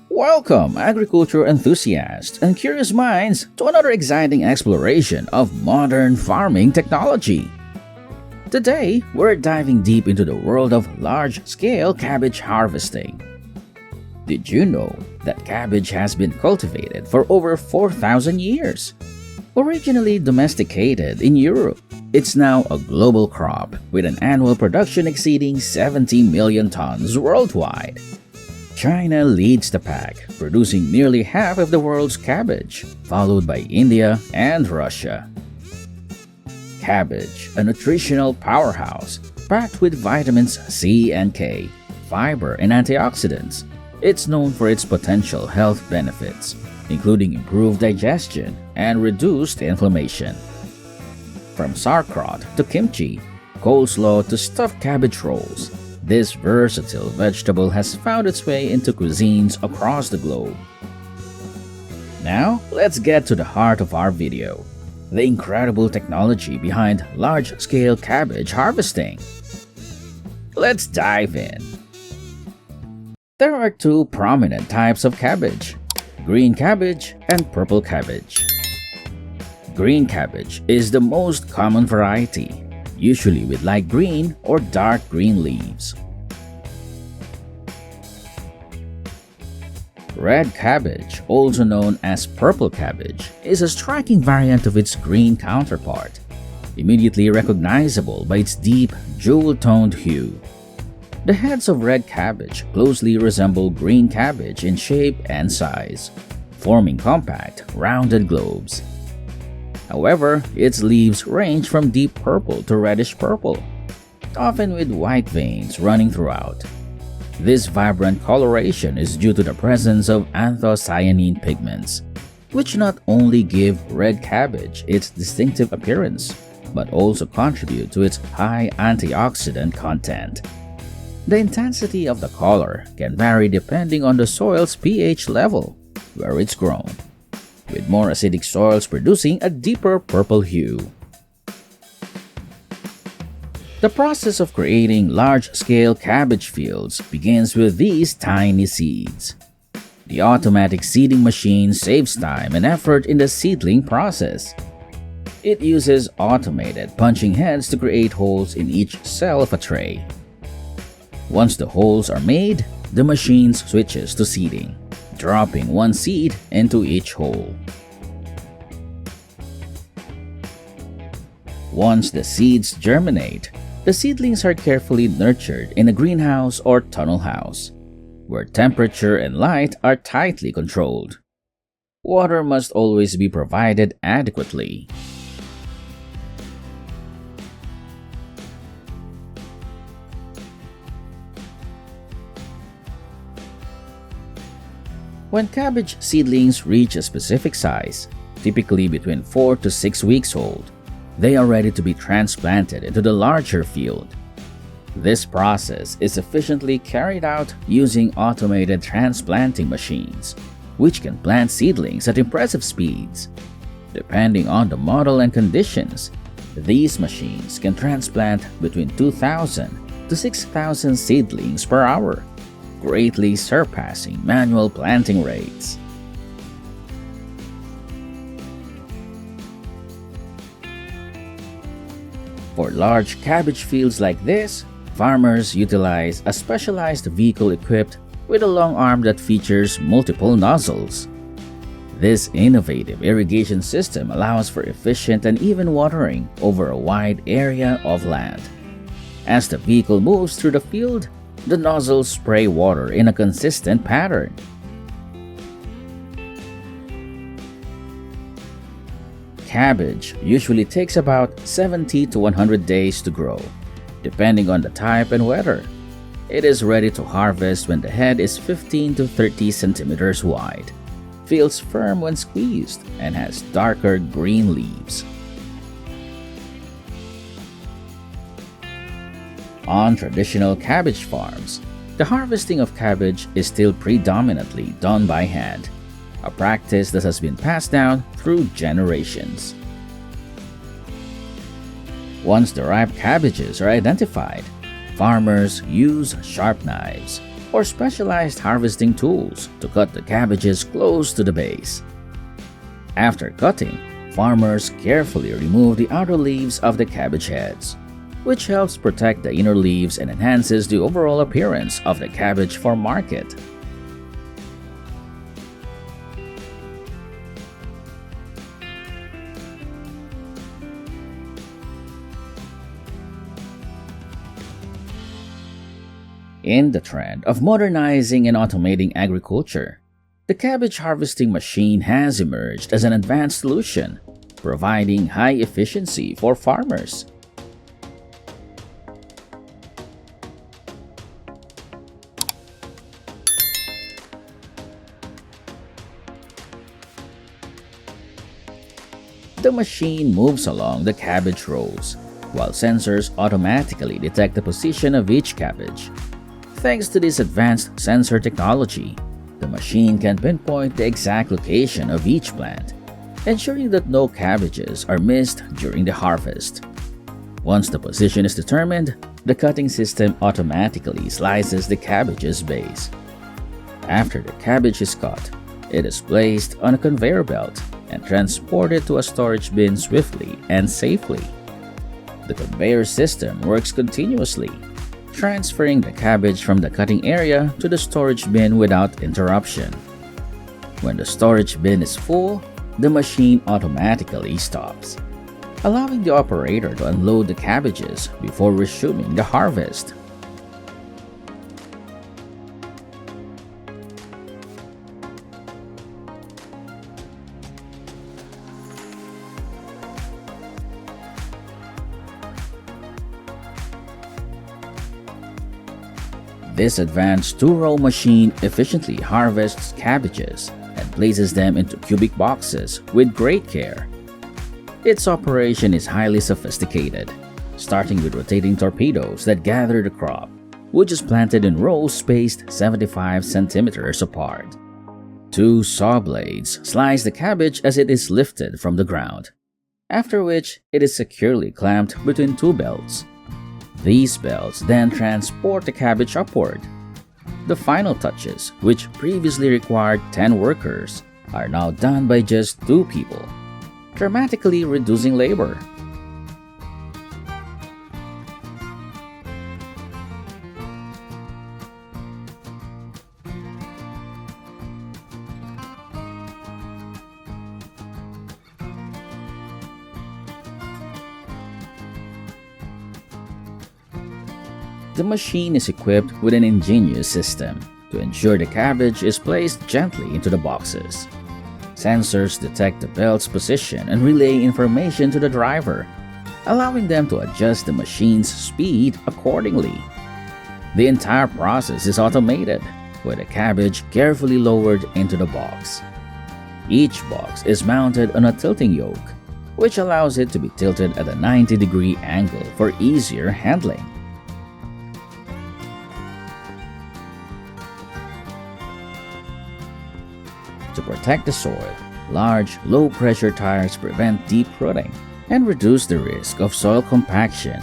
Welcome, agriculture enthusiasts and curious minds, to another exciting exploration of modern farming technology. Today, we're diving deep into the world of large-scale cabbage harvesting. Did you know that cabbage has been cultivated for over 4,000 years? Originally domesticated in Europe, it's now a global crop with an annual production exceeding 70 million tons worldwide. China leads the pack, producing nearly half of the world's cabbage, followed by India and Russia. Cabbage, a nutritional powerhouse packed with vitamins C and K, fiber, and antioxidants. It's known for its potential health benefits, including improved digestion and reduced inflammation. From sauerkraut to kimchi, coleslaw to stuffed cabbage rolls, this versatile vegetable has found its way into cuisines across the globe. Now, let's get to the heart of our video: the incredible technology behind large-scale cabbage harvesting. Let's dive in. There are two prominent types of cabbage: green cabbage and purple cabbage. Green cabbage is the most common variety, usually with light green or dark green leaves. Red cabbage, also known as purple cabbage, is a striking variant of its green counterpart, immediately recognizable by its deep, jewel-toned hue. The heads of red cabbage closely resemble green cabbage in shape and size, forming compact, rounded globes. However, its leaves range from deep purple to reddish purple, often with white veins running throughout. This vibrant coloration is due to the presence of anthocyanin pigments, which not only give red cabbage its distinctive appearance, but also contribute to its high antioxidant content. The intensity of the color can vary depending on the soil's pH level, where it's grown, with more acidic soils producing a deeper purple hue. The process of creating large-scale cabbage fields begins with these tiny seeds. The automatic seeding machine saves time and effort in the seedling process. It uses automated punching heads to create holes in each cell of a tray. Once the holes are made, the machine switches to seeding, dropping one seed into each hole. Once the seeds germinate, the seedlings are carefully nurtured in a greenhouse or tunnel house, where temperature and light are tightly controlled. Water must always be provided adequately. When cabbage seedlings reach a specific size, typically between 4 to 6 weeks old, they are ready to be transplanted into the larger field. This process is efficiently carried out using automated transplanting machines, which can plant seedlings at impressive speeds. Depending on the model and conditions, these machines can transplant between 2,000 to 6,000 seedlings per hour, greatly surpassing manual planting rates. For large cabbage fields like this, farmers utilize a specialized vehicle equipped with a long arm that features multiple nozzles. This innovative irrigation system allows for efficient and even watering over a wide area of land. As the vehicle moves through the field, the nozzles spray water in a consistent pattern. Cabbage usually takes about 70 to 100 days to grow, depending on the type and weather. It is ready to harvest when the head is 15 to 30 centimeters wide, feels firm when squeezed, and has darker green leaves. On traditional cabbage farms, the harvesting of cabbage is still predominantly done by hand, a practice that has been passed down through generations. Once the ripe cabbages are identified, Farmers use sharp knives or specialized harvesting tools to cut the cabbages close to the base. After cutting, farmers carefully remove the outer leaves of the cabbage heads, which helps protect the inner leaves and enhances the overall appearance of the cabbage for market. In the trend of modernizing and automating agriculture, the cabbage harvesting machine has emerged as an advanced solution, providing high efficiency for farmers. The machine moves along the cabbage rows, while sensors automatically detect the position of each cabbage. Thanks to this advanced sensor technology, the machine can pinpoint the exact location of each plant, ensuring that no cabbages are missed during the harvest. Once the position is determined, the cutting system automatically slices the cabbage's base. After the cabbage is cut, it is placed on a conveyor belt and transported to a storage bin swiftly and safely. The conveyor system works continuously, transferring the cabbage from the cutting area to the storage bin without interruption. When the storage bin is full, the machine automatically stops, allowing the operator to unload the cabbages before resuming the harvest. This advanced two-row machine efficiently harvests cabbages and places them into cubic boxes with great care. Its operation is highly sophisticated, starting with rotating torpedoes that gather the crop, which is planted in rows spaced 75 centimeters apart. Two saw blades slice the cabbage as it is lifted from the ground, after which it is securely clamped between two belts. These belts then transport the cabbage upward. The final touches, which previously required 10 workers, are now done by just 2 people, dramatically reducing labor. The machine is equipped with an ingenious system to ensure the cabbage is placed gently into the boxes. Sensors detect the belt's position and relay information to the driver, allowing them to adjust the machine's speed accordingly. The entire process is automated, with the cabbage carefully lowered into the box. Each box is mounted on a tilting yoke, which allows it to be tilted at a 90-degree angle for easier handling. To protect the soil, large, low-pressure tires prevent deep rooting and reduce the risk of soil compaction.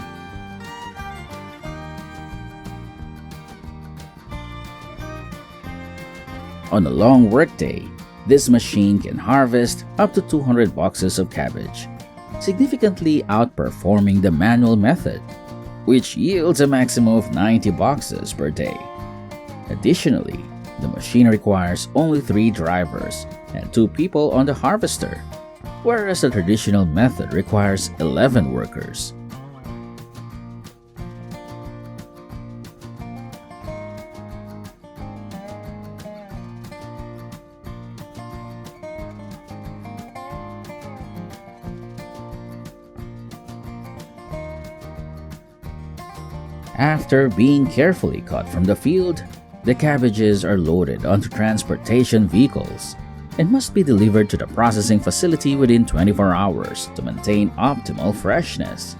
On a long workday, this machine can harvest up to 200 boxes of cabbage, significantly outperforming the manual method, which yields a maximum of 90 boxes per day. Additionally, the machine requires only 3 drivers and 2 people on the harvester, whereas the traditional method requires 11 workers. After being carefully cut from the field, the cabbages are loaded onto transportation vehicles and must be delivered to the processing facility within 24 hours to maintain optimal freshness.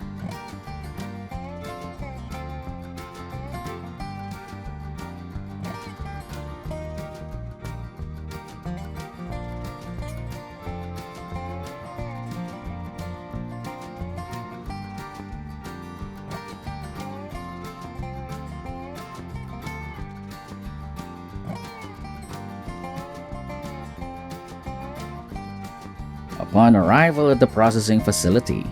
Upon arrival at the processing facility,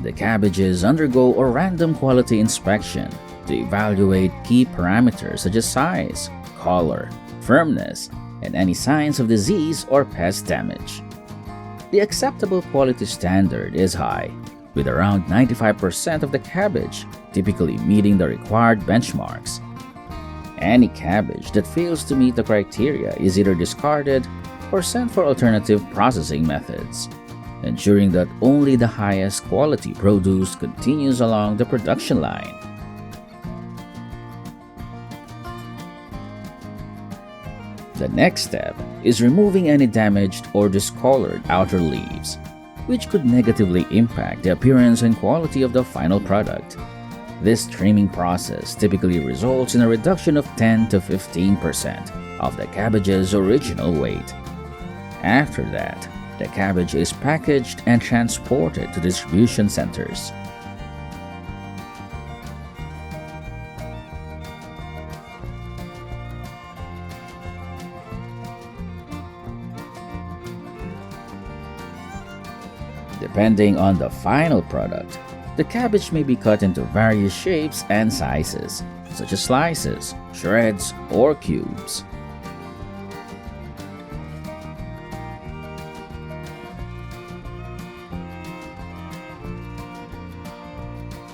the cabbages undergo a random quality inspection to evaluate key parameters such as size, color, firmness, and any signs of disease or pest damage. The acceptable quality standard is high, with around 95% of the cabbage typically meeting the required benchmarks. Any cabbage that fails to meet the criteria is either discarded or sent for alternative processing methods, ensuring that only the highest quality produce continues along the production line. The next step is removing any damaged or discolored outer leaves, which could negatively impact the appearance and quality of the final product. This trimming process typically results in a reduction of 10 to 15% of the cabbage's original weight. After that, the cabbage is packaged and transported to distribution centers. Depending on the final product, the cabbage may be cut into various shapes and sizes, such as slices, shreds, or cubes.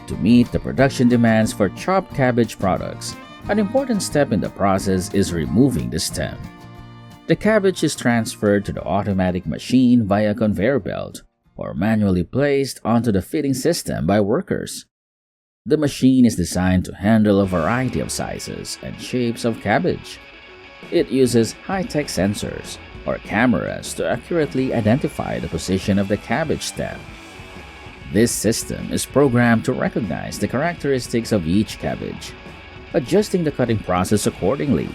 To meet the production demands for chopped cabbage products, an important step in the process is removing the stem. The cabbage is transferred to the automatic machine via conveyor belt or manually placed onto the feeding system by workers. The machine is designed to handle a variety of sizes and shapes of cabbage. It uses high-tech sensors or cameras to accurately identify the position of the cabbage stem. This system is programmed to recognize the characteristics of each cabbage, adjusting the cutting process accordingly.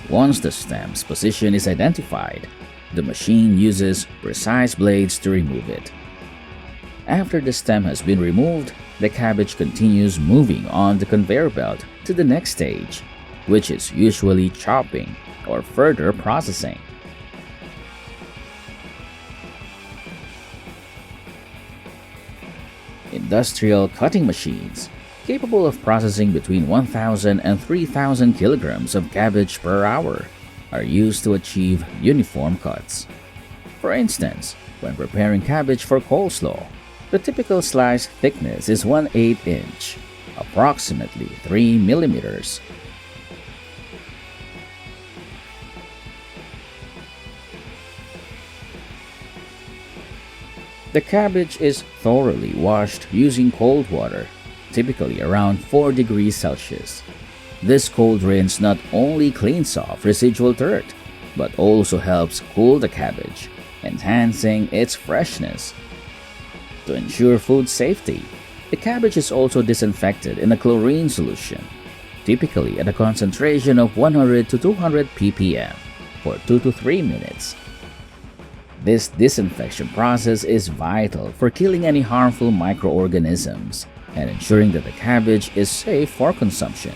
Once the stem's position is identified, the machine uses precise blades to remove it. After the stem has been removed, the cabbage continues moving on the conveyor belt to the next stage, which is usually chopping or further processing. Industrial cutting machines, capable of processing between 1,000 and 3,000 kilograms of cabbage per hour, are used to achieve uniform cuts. For instance, when preparing cabbage for coleslaw, the typical slice thickness is 1/8 inch, approximately 3 millimeters. The cabbage is thoroughly washed using cold water, typically around 4 degrees Celsius. This cold rinse not only cleans off residual dirt, but also helps cool the cabbage, enhancing its freshness. To ensure food safety, the cabbage is also disinfected in a chlorine solution, typically at a concentration of 100 to 200 ppm, for 2 to 3 minutes. This disinfection process is vital for killing any harmful microorganisms and ensuring that the cabbage is safe for consumption,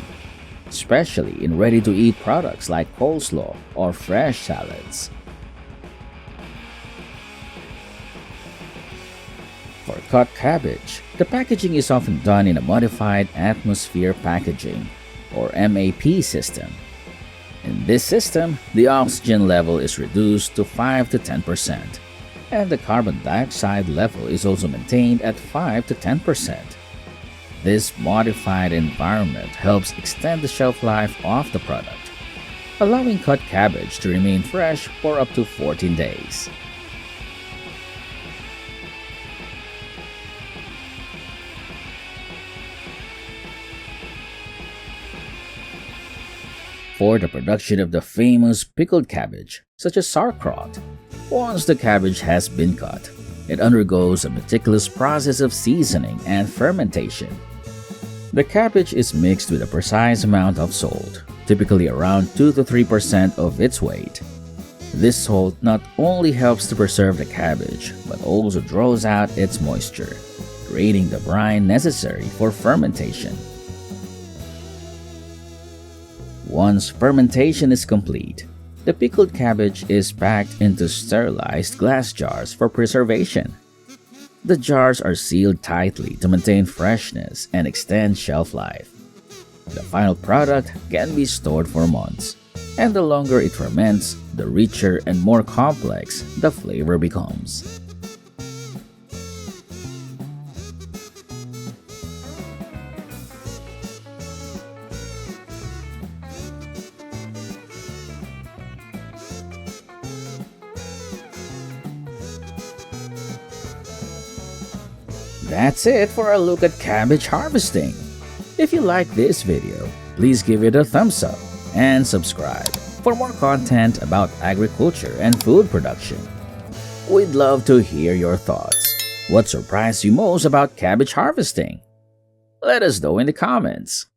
especially in ready-to-eat products like coleslaw or fresh salads. For cut cabbage, the packaging is often done in a modified atmosphere packaging, or MAP system. In this system, the oxygen level is reduced to 5 to 10%, and the carbon dioxide level is also maintained at 5 to 10%. This modified environment helps extend the shelf life of the product, allowing cut cabbage to remain fresh for up to 14 days. For the production of the famous pickled cabbage, such as sauerkraut, once the cabbage has been cut, it undergoes a meticulous process of seasoning and fermentation. The cabbage is mixed with a precise amount of salt, typically around 2 to 3% of its weight. This salt not only helps to preserve the cabbage, but also draws out its moisture, creating the brine necessary for fermentation. Once fermentation is complete, The pickled cabbage is packed into sterilized glass jars for preservation. The jars are sealed tightly to maintain freshness and extend shelf life. The final product can be stored for months, and the longer it ferments, the richer and more complex the flavor becomes. That's it for a look at cabbage harvesting. If you like this video, please give it a thumbs up and subscribe for more content about agriculture and food production. We'd love to hear your thoughts. What surprised you most about cabbage harvesting? Let us know in the comments.